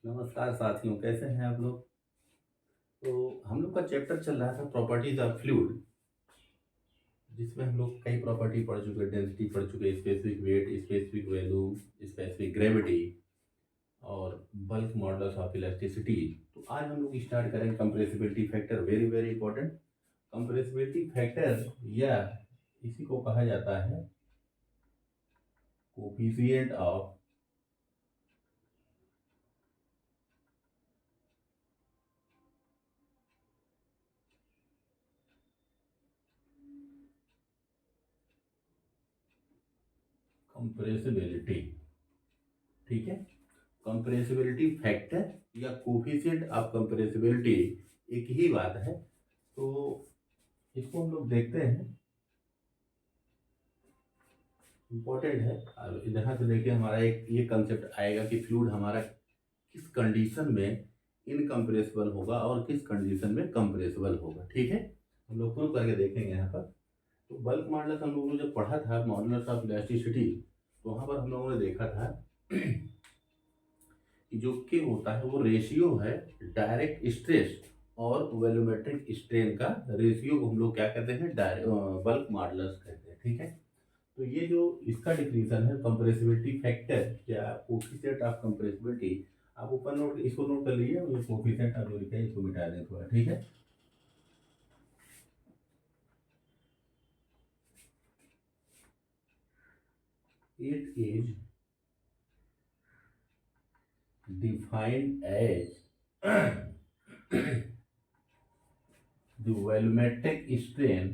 नमस्कार साथियों, कैसे हैं आप लोग? तो हम लोग का चैप्टर चल रहा था प्रॉपर्टीज ऑफ फ्लूइड, जिसमें हम लोग कई प्रॉपर्टी पढ़ चुके, डेंसिटी पढ़ चुके, specific weight, specific value, specific gravity और बल्क मॉडल्स ऑफ इलास्टिसिटी। तो आज हम लोग स्टार्ट करेंगे compressibility factor, very very important. Compressibility factor या इसी को कहा जाता है कोफिशिएंट ऑफ कंप्रेसिबिलिटी। ठीक है, कंप्रेसिबिलिटी फैक्टर या कोफिशिएंट ऑफ कंप्रेसिबिलिटी एक ही बात है। तो इसको हम लोग देखते हैं, इम्पोर्टेंट है। और यहाँ से देखिए हमारा एक ये कंसेप्ट आएगा कि फ्लूइड हमारा किस कंडीशन में इनकम्प्रेसिबल होगा और किस कंडीशन में कंप्रेसिबल होगा। ठीक है, हम लोग प्रूव करके देखेंगे यहाँ पर। तो बल्क मॉडल्स हम लोगों ने जब पढ़ा था, मॉडल्स ऑफ इलास्टिसिटी, तो वहाँ पर हम लोगों ने देखा था कि जो के होता है वो रेशियो है डायरेक्ट स्ट्रेस और वॉल्यूमेट्रिक स्ट्रेन का रेशियो को हम लोग क्या कहते हैं, बल्क मॉडल्स कहते हैं। ठीक है, तो ये जो इसका डिफिनीशन है कंप्रेसिबिलिटी फैक्टर या कोफिशिएंट ऑफ कंप्रेसिबिलिटी, आप ऊपर नोट इसको नोट कर लीजिए, ये कोफिशिएंट आप जो लिखा है इसको मिटा दें थोड़ा। ठीक है, it is defined as the volumetric strain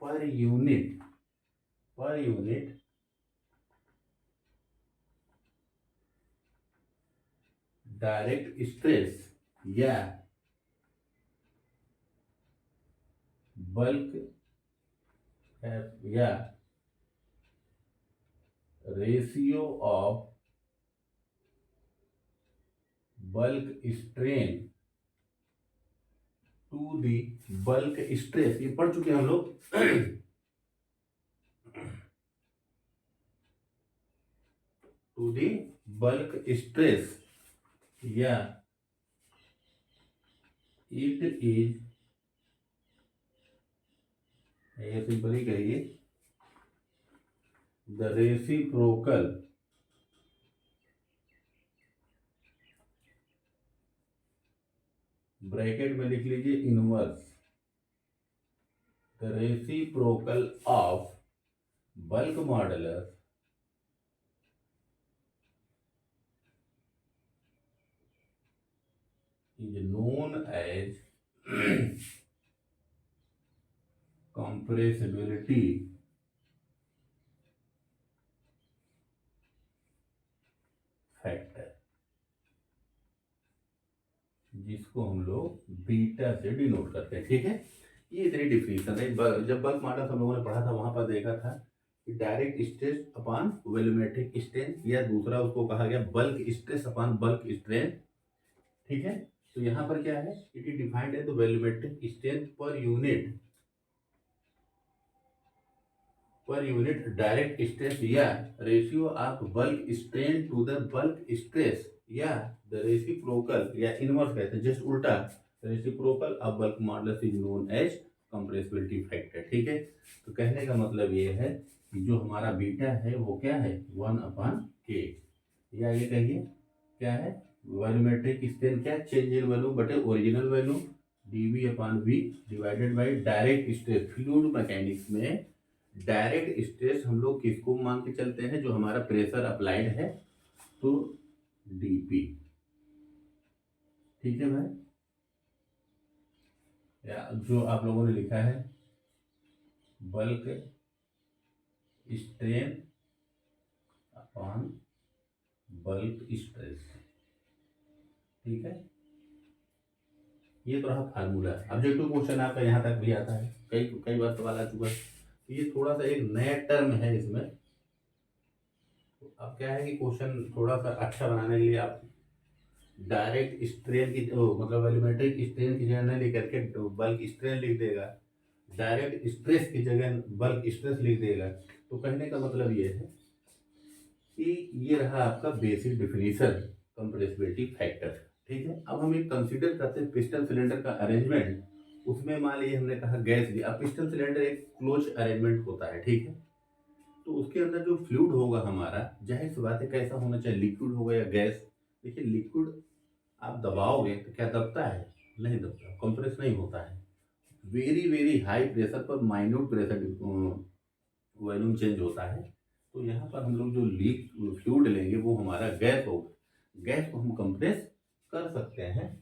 per unit direct stress या बल्क या ratio of bulk strain to the bulk stress, ये पढ़ चुके हैं हम लोग। टू दी बल्क स्ट्रेस या इट इज, ये सिंपल ही कहिए, द रेसिप्रोकल ब्रैकेट में लिख लीजिए inverse, the reciprocal of bulk modulus is known as compressibility factor, जिसको हम लोग बीटा से डिनोट करते हैं। ठीक है, ये इतनी डिफिनीशन है। जब बल्क मॉडल हम लोगों ने पढ़ा था वहां पर देखा था कि direct stress upon volumetric strain, या दूसरा उसको कहा गया bulk stress upon bulk strain. ठीक है, तो यहाँ पर क्या है, it is defined as the volumetric strain per unit direct stress या ratio of bulk strain to the bulk stress या द रेसिप्रोकल या इनवर्स कहते हैं, जस्ट उल्टा, reciprocal of bulk modulus is known as compressibility factor. ठीक है, तो कहने का मतलब ये है कि जो हमारा बीटा है वो क्या है, 1/k, या ये कहिए क्या है, वॉल्यूमेट्रिक स्ट्रेन क्या, चेंज इन वैल्यू बटे original value dV/V divided by direct stress. Fluid mechanics में डायरेक्ट स्ट्रेस हम लोग किसको मान के चलते हैं, जो हमारा प्रेशर अप्लाइड है, तो dP। ठीक है भाई, या जो आप लोगों ने लिखा है bulk strain upon bulk stress. ठीक है, ये तो रहा फार्मूला। ऑब्जेक्टिव क्वेश्चन आपका यहाँ तक भी आता है, कई कई बार सवाल आ चुका है। ये थोड़ा सा एक नया टर्म है इसमें, तो अब क्या है कि क्वेश्चन थोड़ा सा अच्छा बनाने के लिए आप डायरेक्ट स्ट्रेन की मतलब वॉल्यूमेट्रिक स्ट्रेन की जगह न लेकर के बल्क स्ट्रेन लिख देगा, डायरेक्ट स्ट्रेस की जगह बल्क स्ट्रेस लिख देगा। तो कहने का मतलब ये है कि ये रहा आपका बेसिक डिफिनीशन कंप्रेसिबिलिटी फैक्टर। ठीक है, अब हम एक कंसीडर करते हैं पिस्टन सिलेंडर का अरेंजमेंट। उसमें मान लीजिए हमने कहा गैस दिया। अब पिस्टन सिलेंडर एक क्लोज अरेंजमेंट होता है, ठीक है। तो उसके अंदर जो फ्लूइड होगा हमारा, जाहिर सी बात है कैसा होना चाहिए, लिक्विड होगा या गैस। देखिए लिक्विड आप दबाओगे तो क्या दबता है? नहीं दबता, कंप्रेस नहीं होता है। वेरी वेरी हाई प्रेशर पर माइन्यूट प्रेशर वॉल्यूम चेंज होता है। तो यहाँ पर हम लोग जो लीक फ्लूइड लेंगे वो हमारा गैस होगा, गैस को हम कंप्रेस कर सकते हैं।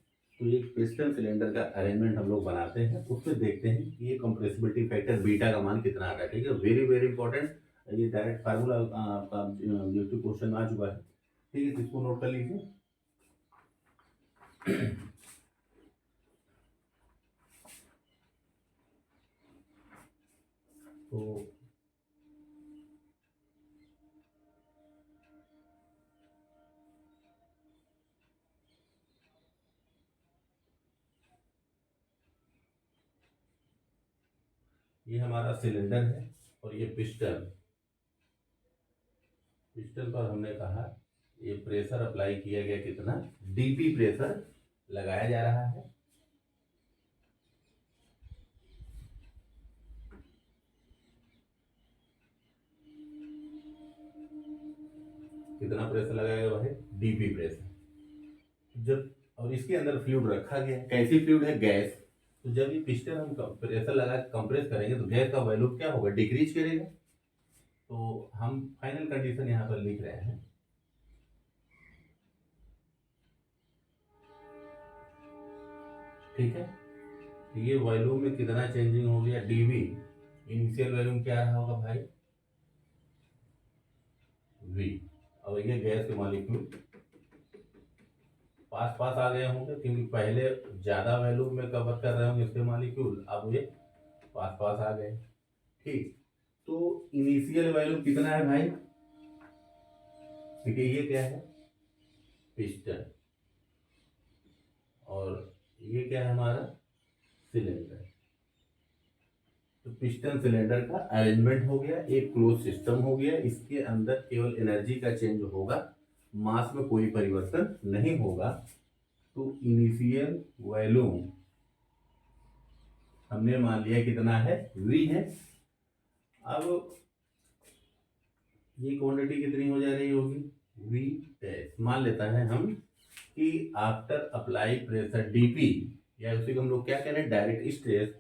तो ये पिस्टन सिलेंडर का अरेंजमेंट हम लोग बनाते हैं, उसमें देखते हैं कि ये कंप्रेसिबिलिटी फैक्टर बीटा का मान कितना आ रहा है। ठीक है, वेरी वेरी इंपॉर्टेंट। ये डायरेक्ट फार्मूला आपका यूट्यूब क्वेश्चन में आ चुका है। ठीक है, तो इसको नोट कर लीजिए। तो ये हमारा सिलेंडर है और ये पिस्टन। पिस्टन पर हमने कहा ये प्रेशर अप्लाई किया गया, कितना डीपी प्रेशर लगाया जा रहा है। कितना प्रेशर लगाया गया भाई? DP pressure. जब और इसके अंदर फ्लूइड रखा गया है, कैसी फ्लूइड है? गैस। तो जब ये पिस्टन हम प्रेशर लगा कंप्रेस करेंगे तो गैस का वॉल्यूम क्या होगा? डिक्रीज करेगा। तो हम फाइनल कंडीशन यहाँ पर लिख रहे हैं। ठीक है, ये वॉल्यूम में कितना चेंजिंग हो गया? डीवी। इनिशियल वॉल्यूम क्या रहा होगा भाई? वी। और ये गैस के मॉलिक्यूल पास पास आ गए होंगे, क्योंकि पहले ज्यादा वॉल्यूम में कवर कर रहे होंगे इसके मॉलिक्यूल, अब ये पास पास आ गए। ठीक, तो इनिशियल वॉल्यूम कितना है भाई? देखिए ये क्या है? पिस्टन। और ये क्या है हमारा? सिलेंडर। तो पिस्टन सिलेंडर का अरेंजमेंट हो गया, एक क्लोज सिस्टम हो गया। इसके अंदर केवल एनर्जी का चेंज होगा, मास में कोई परिवर्तन नहीं होगा। तो इनिशियल वॉल्यूम हमने मान लिया कितना है? वी है। अब ये क्वांटिटी कितनी हो जा रही होगी? V dash. मान लेता है हम कि आफ्टर अप्लाई प्रेशर डीपी, या उसी को हम लोग क्या कह रहे हैं? Direct stress.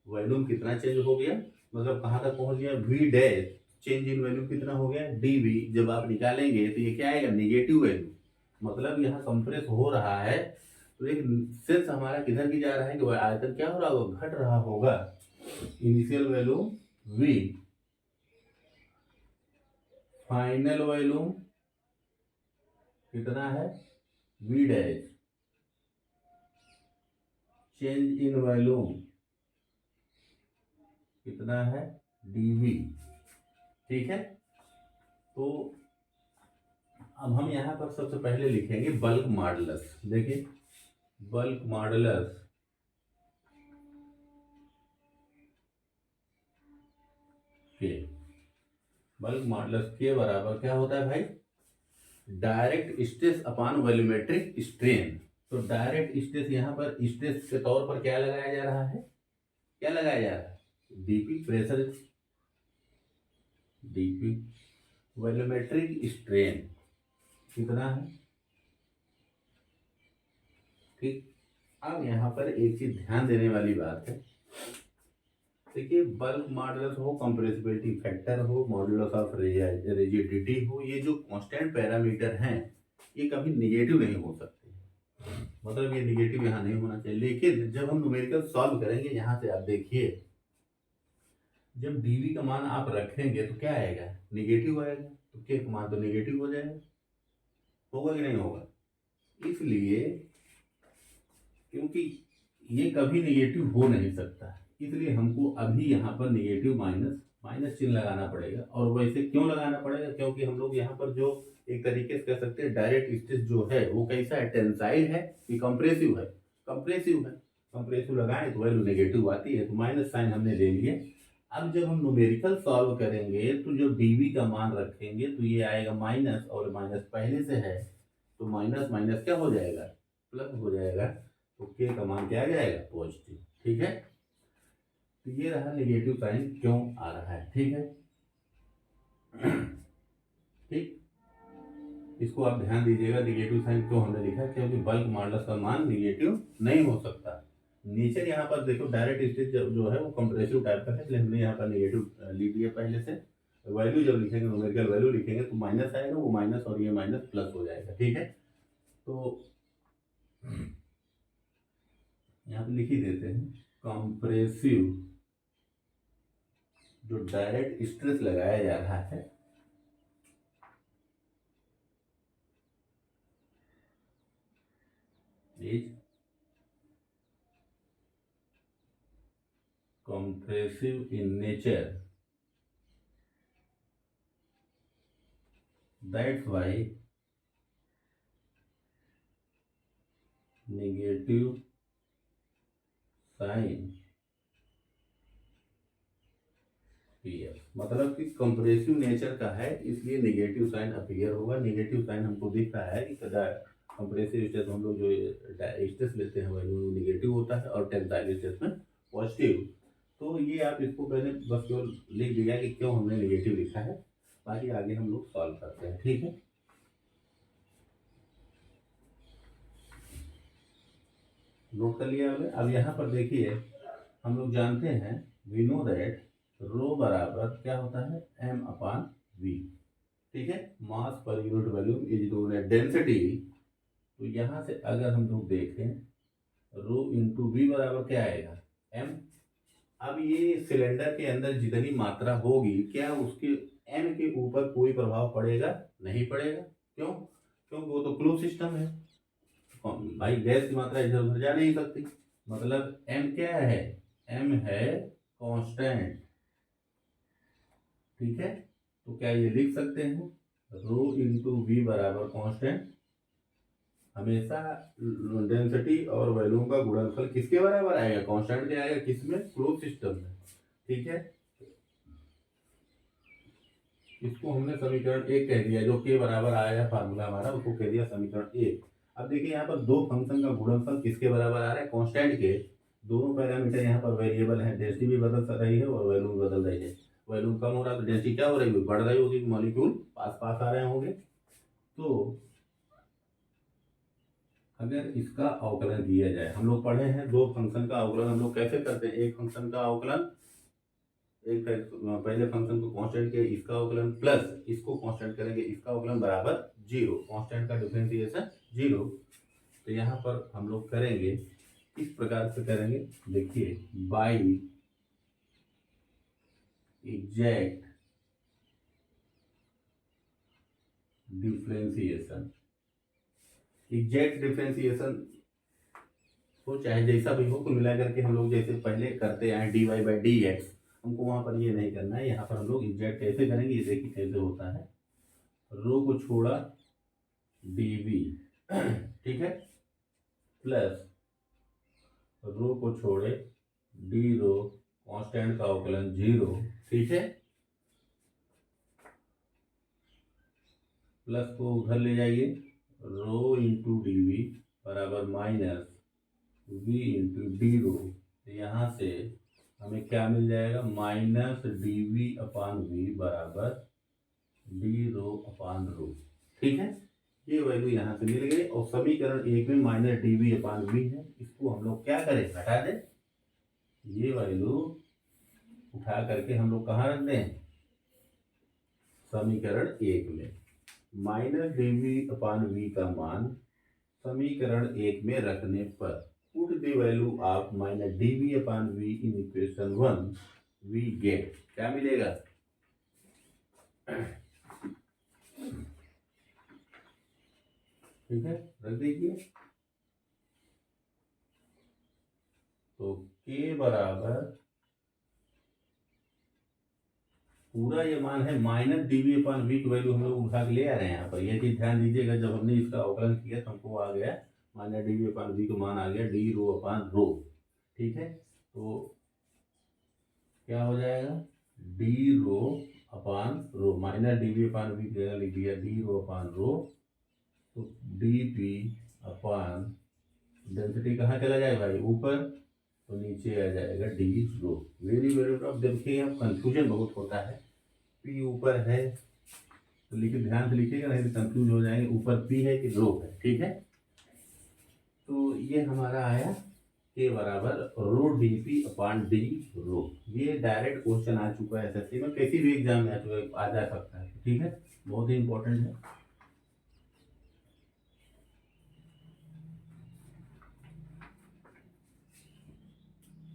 वॉल्यूम कितना चेंज हो गया? मतलब कहाँ तक पहुंच गया? V dash. Change in value कितना हो गया? डीवी। जब आप निकालेंगे तो ये क्या आएगा? Negative value. मतलब यहाँ कंप्रेस हो रहा है, तो एक सेंस हमारा किधर की जा रहा है कि वह आयतन क्या हो रहा होगा? घट रहा होगा। Initial value V, final volume कितना है? V dash. Change in volume कितना है? डीवी। ठीक है, तो अब हम यहाँ पर सबसे पहले लिखेंगे बल्क मॉडुलस। देखिए बल्क मॉडुलस के, बल्क मॉडुलस के बराबर क्या होता है भाई? Direct stress upon volumetric strain. तो डायरेक्ट स्ट्रेस यहाँ पर स्ट्रेस के तौर पर क्या लगाया जा रहा है? क्या लगाया जा रहा है? DP pressure. DP volumetric strain कितना है? ठीक, अब यहाँ पर एक चीज ध्यान देने वाली बात है। देखिए बल्क मॉडुलस हो, कंप्रेसिबिलिटी फैक्टर हो, मॉडुलस ऑफ रिजिडिटी हो, ये जो कांस्टेंट पैरामीटर हैं ये कभी निगेटिव नहीं हो सकते। मतलब ये निगेटिव यहाँ नहीं होना चाहिए। लेकिन जब हम न्यूमेरिकल सॉल्व करेंगे, यहाँ से आप देखिए जब डीवी का मान आप रखेंगे तो क्या आएगा? निगेटिव आएगा। तो के का मान तो निगेटिव हो जाएगा। होगा कि नहीं होगा? इसलिए क्योंकि ये कभी निगेटिव हो नहीं सकता, इसलिए हमको अभी यहाँ पर निगेटिव माइनस माइनस चिन्ह लगाना पड़ेगा। और वैसे क्यों लगाना पड़ेगा? क्योंकि हम लोग यहाँ पर जो एक तरीके से कह सकते हैं डायरेक्ट स्ट्रेस जो है वो कैसा है, टेंसाइल है कि कंप्रेसिव है, कंप्रेसिव है। कंप्रेसिव लगाएं तो वैल्यू नेगेटिव आती है, तो माइनस साइन हमने ले लिए। अब जब हम न्यूमेरिकल सॉल्व करेंगे तो जो डीवी का मान रखेंगे तो ये आएगा माइनस, और माइनस पहले से है तो माइनस माइनस क्या हो जाएगा, प्लस हो जाएगा, तो के का मान क्या आ जाएगा, पॉजिटिव। ठीक है, तो ये रहा नेगेटिव साइन क्यों आ रहा है। ठीक है, ठीक, इसको आप ध्यान दीजिएगा, नेगेटिव साइन क्यों हमने लिखा है, क्योंकि बल्क मॉडुलस का मान नेगेटिव नहीं हो सकता। नेचर यहाँ पर देखो डायरेक्ट स्टेज जो है वो कंप्रेसिव टाइप का है, इसलिए हमने यहाँ पर नेगेटिव लिख दिया पहले से। वैल्यू जब लिखेंगे, न्यूमेरिकल वैल्यू लिखेंगे तो माइनस आएगा, वो माइनस और ये माइनस प्लस हो जाएगा। ठीक है, तो यहाँ पे लिख ही देते हैं, कंप्रेसिव जो डायरेक्ट स्ट्रेस लगाया जा रहा है is compressive in nature, that's why negative sign appear, मतलब कि कंप्रेसिव नेचर का है इसलिए नेगेटिव साइन अपीयर होगा। नेगेटिव साइन हमको दिख रहा है कि कंप्रेसिव स्ट्रेस हम लोग जो स्ट्रेस लेते हैं वैल्यू नेगेटिव होता है और टेंसाइल स्ट्रेस में पॉजिटिव। तो ये आप इसको पहले बस केवल लिख दिया कि क्यों हमने नेगेटिव लिखा है, बाकी आगे हम लोग सॉल्व करते हैं। ठीक है, नोट कर लिया आपने। अब यहाँ पर देखिए, हम लोग जानते हैं वी नो दैट रो बराबर क्या होता है, एम अपान वी। ठीक है, mass per unit volume is known as density. तो यहाँ से अगर हम लोग देखें रो इंटू वी बराबर क्या आएगा, एम। अब ये सिलेंडर के अंदर जितनी मात्रा होगी क्या उसके एम के ऊपर कोई प्रभाव पड़ेगा, नहीं पड़ेगा। क्यों, क्योंकि वो तो क्लोज सिस्टम है भाई, गैस की मात्रा इधर उधर जा नहीं सकती। मतलब एम क्या है, एम है कांस्टेंट। ठीक है, तो क्या ये लिख सकते हैं रो इंटू वी बराबर कांस्टेंट, हमेशा डेंसिटी और वॉल्यूम का गुणनफल किसके बराबर आएगा, कांस्टेंट के आएगा, किसमें, क्लोज सिस्टम में। ठीक है, इसको हमने समीकरण एक कह दिया, जो के बराबर आया फार्मूला हमारा उसको कह दिया समीकरण एक। अब देखिए यहाँ पर दो फंक्शन का गुणनफल किसके बराबर आ रहा है, कांस्टेंट के। दोनों पैरामीटर यहाँ पर वेरिएबल है, डेंसिटी भी बदल रही है और वॉल्यूम बदल रही है। वॉल्यूम कम हो रहा है तो डेंसिटी क्या हो रही होगी, बढ़ रही होगी, मॉलिक्यूल पास पास आ रहे होंगे। तो अगर इसका अवकलन दिया जाए, हम लोग पढ़े हैं दो फंक्शन का अवकलन हम लोग कैसे करते हैं, एक फंक्शन का अवकलन, एक पहले फंक्शन को कांस्टेंट के इसका अवकलन प्लस इसको कांस्टेंट करेंगे इसका अवकलन बराबर जीरो, कांस्टेंट का डिफरेंशिएशन जीरो। तो यहाँ पर हम लोग करेंगे किस प्रकार से करेंगे, देखिए by exact differentiation. Exact differentiation हो चाहे जैसा भी हो, कुल मिला करके हम लोग जैसे पहले करते आए D Y by D X, हमको वहां पर ये नहीं करना है। यहाँ पर हम लोग एग्जैक्ट कैसे करेंगे, ये देखिए कैसे होता है, रो को छोड़ा डी वी, ठीक है, प्लस रो को छोड़े डी रो, कांस्टेंट का अवकलन जीरो। ठीक है, प्लस को उधर ले जाइए, रो इंटू डी वी बराबर minus V into D rho. यहाँ से हमें क्या मिल जाएगा, minus D V upon V बराबर डी रो अपान रो। ठीक है, ये वैल्यू यहाँ से मिल गई, और समीकरण एक में minus D V upon V है, इसको हम लोग क्या करें, हटा दें। ये वैल्यू उठा करके हम लोग कहाँ रख दें, समीकरण एक में। Minus D V upon V का मान समीकरण एक में रखने पर put the value of minus D V upon V in equation one, we get क्या मिलेगा, ठीक है, रख दीजिए। तो के बराबर पूरा ये मान है minus D V upon V की वैल्यू हम लोग उठा के ले आ रहे हैं यहाँ पर। ये चीज ध्यान दीजिएगा, जब हमने इसका अवकलन किया तो हमको आ गया minus D V upon V का मान आ गया डी रो अपान रो। ठीक है, तो क्या हो जाएगा, D rho upon rho minus D V upon V की जगह लिख दिया डी रो अपान रो, तो डी पी अपान डेंसिटी कहाँ चला जाएगा भाई, ऊपर, तो नीचे आ जाएगा डी रो। वेरी वेरी, अब देखिए यहाँ कंफ्यूजन बहुत होता है, पी ऊपर है तो लिखिए, ध्यान से लिखिएगा नहीं तो कंफ्यूज हो जाएंगे, ऊपर पी है कि रो है। ठीक है, तो ये हमारा आया के बराबर रो डी पी अपान डी रो। ये डायरेक्ट क्वेश्चन आ चुका है एसएससी में, किसी भी एग्जाम में आ जा सकता है। ठीक है, बहुत ही इंपॉर्टेंट है।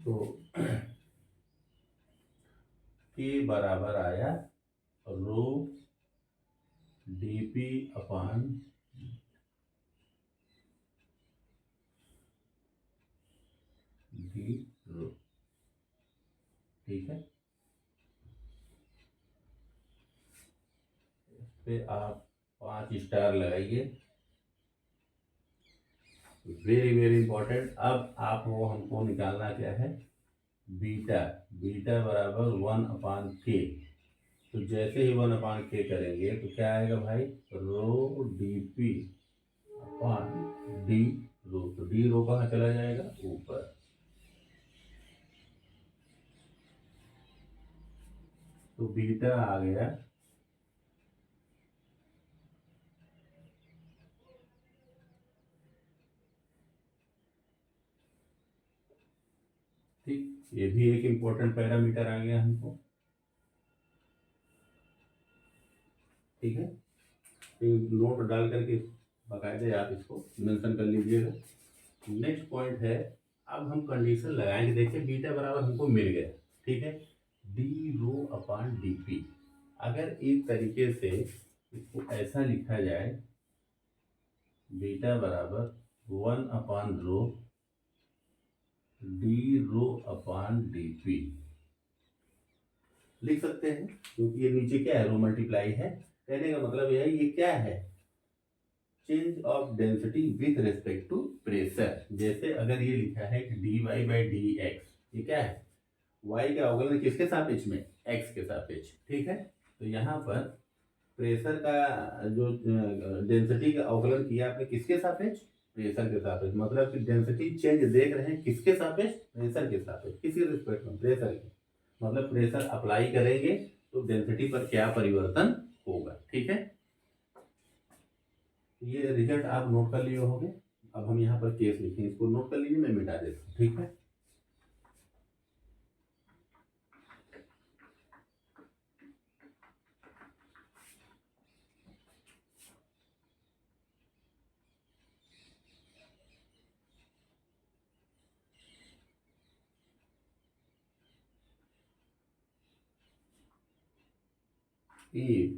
तो के बराबर आया रो डी पी अपान डी रो। ठीक है, इस पे आप 5 स्टार लगाइए, वेरी वेरी इंपॉर्टेंट। अब आप वो हमको निकालना क्या है, बीटा, बीटा बराबर 1/k। तो जैसे ही 1/k करेंगे तो क्या आएगा भाई, रो डी पी अपान डी रो। तो डी रो कहाँ चला जाएगा, ऊपर। तो बीटा आ गया ठीक, ये भी एक इम्पोर्टेंट पैरामीटर आ गया हमको। ठीक है, तो नोट डाल करके बाकायदे आप इसको मेंशन कर लीजिएगा। नेक्स्ट पॉइंट है, अब हम कंडीशन लगाएंगे। देखिए बीटा बराबर हमको मिल गया, ठीक है, डी रो अपान डी पी। अगर एक तरीके से इसको ऐसा लिखा जाए, बीटा बराबर 1/रो डी रो अपान डी पी लिख सकते हैं, क्योंकि ये नीचे क्या है, रो मल्टीप्लाई है। कहने का मतलब यह है, ये क्या है, change of density with respect to pressure. जैसे अगर ये लिखा है कि D Y by D X, ये क्या है, वाई का अवकलन किसके सापेक्ष में, एक्स के सापेक्ष। ठीक है, तो यहाँ पर प्रेशर का जो डेंसिटी का अवकलन किया आपने किसके सापेक्ष, प्रेशर के सापेक्ष। मतलब कि डेंसिटी चेंज देख रहे हैं किसके सापेक्ष, प्रेशर के सापेक्ष, किसी रिस्पेक्ट में, प्रेशर के। मतलब प्रेशर अप्लाई करेंगे तो डेंसिटी पर क्या परिवर्तन होगा। ठीक है, ये रिजल्ट आप नोट कर लिए होंगे। अब हम यहाँ पर केस लिखें, इसको नोट कर लीजिए, मैं मिटा देता हूँ। ठीक है, if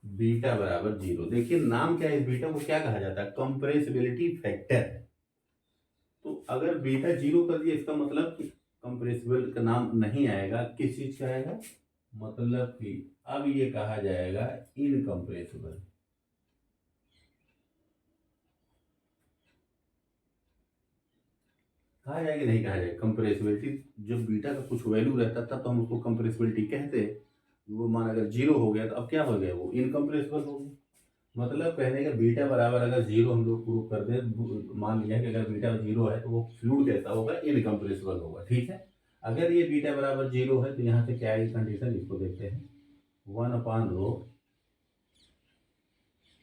बीटा बराबर 0। देखिए नाम क्या है इस बीटा को, क्या कहा जाता है, कंप्रेसिबिलिटी फैक्टर। तो अगर बीटा 0 कर दिया, इसका मतलब कि कंप्रेसिबल का नाम नहीं आएगा, किस चीज का आएगा, मतलब कि अब ये कहा जाएगा इनकंप्रेसिबल। कहा जाएगा नहीं कहा जाएगा, कंप्रेसिबिलिटी जब बीटा का कुछ वैल्यू रहता तब तो हम उसको कंप्रेसिबिलिटी कहते हैं। वो मान अगर 0 हो गया तो अब क्या हो गया, वो इनकंप्रेसिबल हो गया। मतलब कहने का बीटा बराबर अगर 0 हम लोग प्रूव कर दें, मान लिया कि अगर बीटा 0 है तो वो फ्लूइड कैसा होगा, इनकंप्रेसिबल होगा। ठीक है, अगर ये बीटा बराबर 0 है तो यहाँ से क्या है कंडीशन, इसको देखते हैं, 1/रो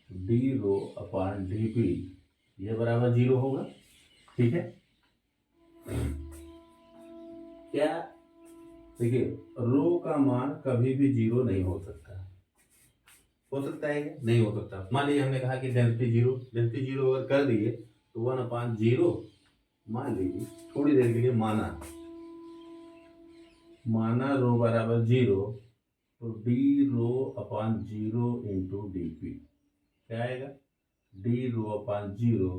डी रो अपान डी पी, ये बराबर 0 होगा। ठीक है, क्या, देखिए रो का मान कभी भी 0 नहीं हो सकता। हो सकता है क्या, नहीं हो सकता। मान लीजिए हमने कहा कि डेंसिटी 0, डेंसिटी 0 अगर कर दिए तो 1/0, मान लीजिए थोड़ी देर के लिए माना रो बराबर 0, तो डी रो अपान 0 इंटू डी पी क्या आएगा, डी रो अपान 0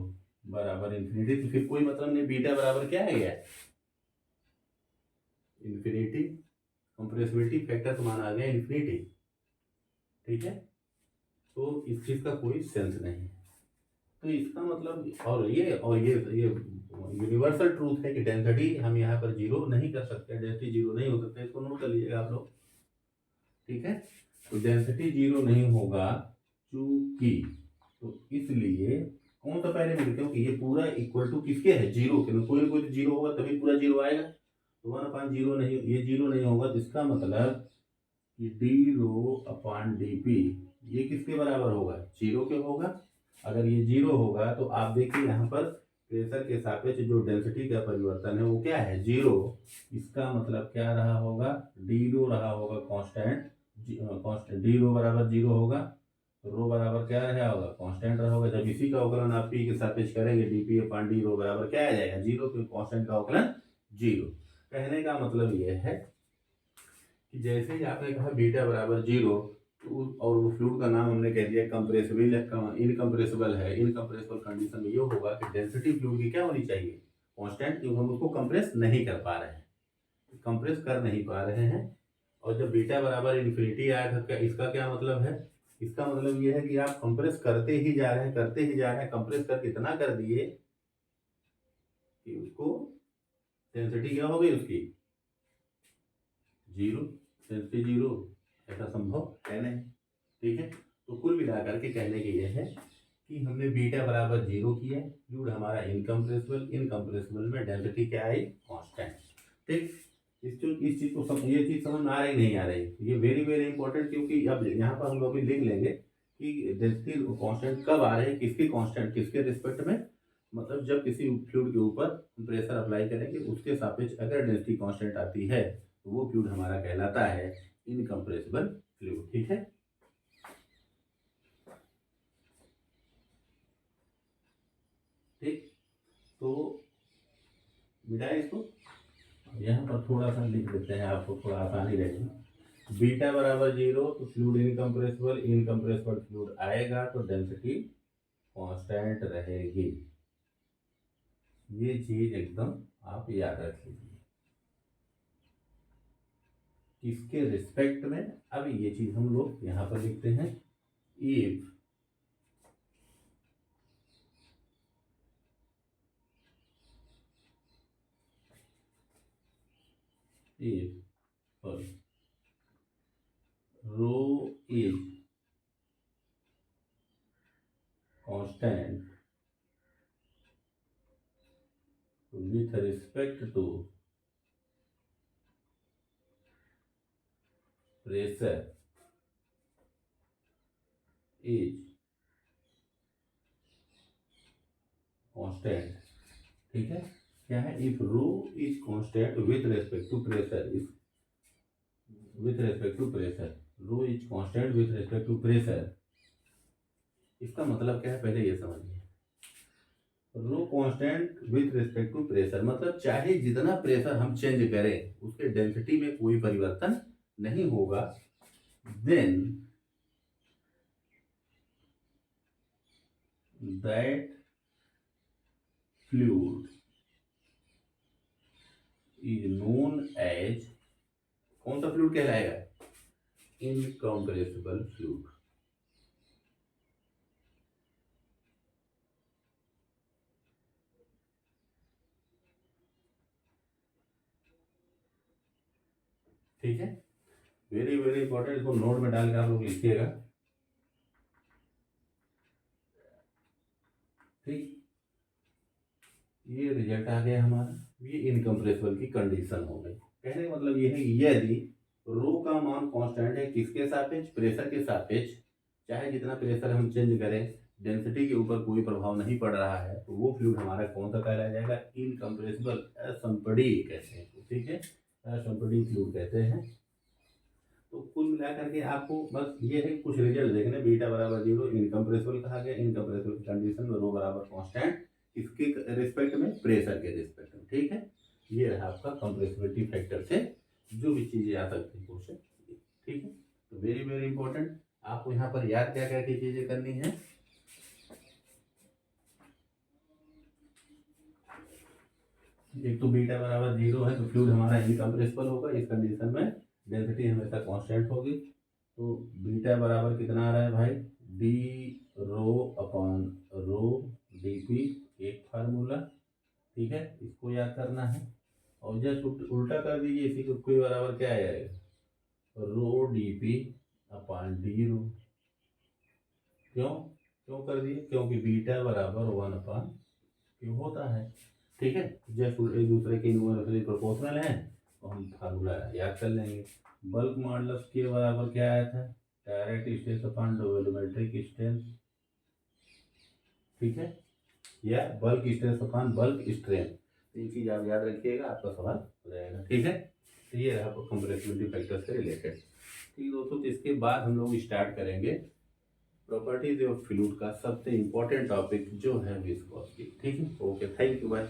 बराबर इन्फिनिटी। तो फिर कोई मतलब नहीं, बीटा बराबर क्या है गया, इन्फिनिटी, कंप्रेसिबिलिटी फैक्टर तो माना आ गया इन्फिनिटी, ठीक है। तो इस चीज़ का कोई सेंस नहीं है। तो इसका मतलब और ये यूनिवर्सल ट्रूथ है कि डेंसिटी हम यहाँ पर जीरो नहीं कर सकते, डेंसिटी जीरो नहीं हो सकता, इसको नोट कर लीजिएगा आप लोग, ठीक है। तो डेंसिटी जीरो नहीं होगा चूंकि, तो इसलिए कौन सा पहले मिले, क्योंकि ये पूरा इक्वल टू किसके है, जीरो के, कोई ना कोई तो जीरो होगा तभी पूरा जीरो आएगा। तो 1/0 नहीं, ये जीरो नहीं होगा, तो इसका मतलब कि D rho upon D P ये किसके बराबर होगा, जीरो के होगा। अगर ये जीरो होगा तो आप देखिए यहाँ पर प्रेशर के सापेक्ष जो डेंसिटी का परिवर्तन है वो क्या है, जीरो। इसका मतलब क्या रहा होगा, डी रो रहा होगा कांस्टेंट, कांस्टेंट डी रो बराबर जीरो होगा, रो बराबर क्या रहा होगा, कांस्टेंट रहा होगा। जब इसी का अवकलन आप पी के सापेक्ष करेंगे डीपी अपॉन डी रो बराबर क्या आ जाएगा, जीरो, क्योंकि कांस्टेंट का अवकलन जीरो। कहने का मतलब यह है कि जैसे ही आपने कहा बीटा बराबर जीरो, तो और वो फ्लूइड का नाम हमने कह दिया कंप्रेसिबल है, इनकम्प्रेसिबल है, इनकम्प्रेसिबल कंडीशन में ये होगा कि डेंसिटी फ्लूइड की क्या होनी चाहिए, कांस्टेंट, क्योंकि हम उसको कंप्रेस नहीं कर पा रहे हैं, कंप्रेस कर नहीं पा रहे हैं। और जब बीटा बराबर इन्फिनिटी आया था, क्या इसका क्या मतलब है, इसका मतलब ये है कि आप कंप्रेस करते ही जा रहे हैं, करते ही जा रहे हैं, कंप्रेस करके इतना कर दिए कि उसको डेंसिटी क्या हो गई उसकी, जीरो, डेंसिटी जीरो, ऐसा संभव है नहीं, ठीक है। तो कुल मिलाकर के कहने के ये है कि हमने बीटा बराबर जीरो किया, फ्लूइड हमारा इनकम्प्रेसिबल, इनकम्प्रेसिबल में डेंसिटी क्या आई, कांस्टेंट, ठीक। इस चीज को ये चीज समझ में आ रही नहीं आ रही, ये वेरी वेरी इंपॉर्टेंट, क्योंकि अब यहाँ पर हम लोग लिख लेंगे कि डेंसिटी कांस्टेंट कब आ रहे हैं, किसकी कांस्टेंट, किसके रिस्पेक्ट में, मतलब जब किसी फ्लूइड के ऊपर प्रेशर अप्लाई करेंगे उसके सापेक्ष अगर डेंसिटी कांस्टेंट आती है तो वो फ्लूइड हमारा कहलाता है इनकम्प्रेसिबल फ्लूइड, ठीक है। ठीक, तो मिटाए इसको, यहाँ पर थोड़ा सा लिख देते हैं, आपको थोड़ा आसानी रहेगी। बीटा बराबर जीरो तो फ्लूइड इनकम्प्रेसिबल, इनकम्प्रेसिबल फ्लूइड आएगा तो डेंसिटी कांस्टेंट रहेगी, ये चीज एकदम आप याद रख लीजिए, किसके रिस्पेक्ट में। अब ये चीज हम लोग यहाँ पर लिखते हैं, if rho is constant with respect to pressure is constant, ठीक है। क्या है, if rho is constant with respect to pressure, is with respect to pressure, rho is constant with respect to pressure, इसका मतलब क्या है पहले ये समझिए। Rho constant with respect to pressure मतलब चाहे जितना प्रेशर हम चेंज करें उसके डेंसिटी में कोई परिवर्तन नहीं होगा, then that fluid is known as, कौन सा फ्लूइड कहलाएगा, इनकम्प्रेसिबल फ्लूइड, ठीक है। वेरी वेरी इंपॉर्टेंट, इसको नोट में डाल के आप लोग लिखिएगा, ठीक। ये रिजल्ट आ गया हमारा, ये इनकम्प्रेसिबल की कंडीशन हो गई। कहने का मतलब ये है कि यदि रो का मान कांस्टेंट है किसके सापेक्ष, प्रेशर के सापेक्ष, चाहे जितना प्रेशर हम चेंज करें डेंसिटी के ऊपर कोई प्रभाव नहीं पड़ रहा है, तो वो फ्लूइड हमारा कौन सा कहलाया जाएगा, इनकम्प्रेसिबल, असंपीड्य कहते हैं, ठीक है, असंपीड्य फ्लूइड कहते हैं। तो कुल मिलाकर के आपको बस ये है कुछ रिजल्ट देखने, बीटा बराबर जीरो इनकम्प्रेसिबल कहा गया, इनकम्प्रेसिबल कंडीशन में रो बराबर कांस्टेंट, इसके रिस्पेक्ट में, प्रेशर के रिस्पेक्ट में, ठीक है। ये रहा आपका कंप्रेसिबिलिटी फैक्टर से जो भी चीजें आ सकती है क्वेश्चन, ठीक है। तो वेरी वेरी इंपॉर्टेंट, आपको यहाँ पर याद क्या क्या की चीजें करनी है, एक तो बीटा बराबर 0 है तो फ्लूइड हमारा इनकम्प्रेसिबल होगा, इस कंडीशन में डेंसिटी हमेशा कांस्टेंट होगी। तो बीटा बराबर कितना आ रहा है भाई, D rho upon rho D P, एक फार्मूला, ठीक है, इसको याद करना है। और जस्ट उल्टा कर दीजिए, इसी को कोई बराबर क्या आएगा, rho D P upon D रो। क्यों क्यों कर दिए, क्योंकि बीटा बराबर 1 अपॉन क्यों होता है, ठीक है। जस्ट एक दूसरे के इन्वर्सली प्रोपोर्शनल है तो हम फार्मूला याद कर लेंगे। बल्क मॉडुलस के बराबर क्या आया था, direct stress upon volumetric strain, ठीक है, या bulk stress upon bulk strain. तो ये चीज़ आप याद रखिएगा, आपका सवाल हो जाएगा, ठीक है। तो ये रहा कंप्रेसिबिलिटी फैक्टर से रिलेटेड। ठीक दोस्तों, तो इसके बाद हम लोग स्टार्ट करेंगे प्रॉपर्टीज ऑफ फ्लूइड का सबसे इंपॉर्टेंट टॉपिक जो है विस्कोसिटी, ठीक है। Okay, thank you, bye.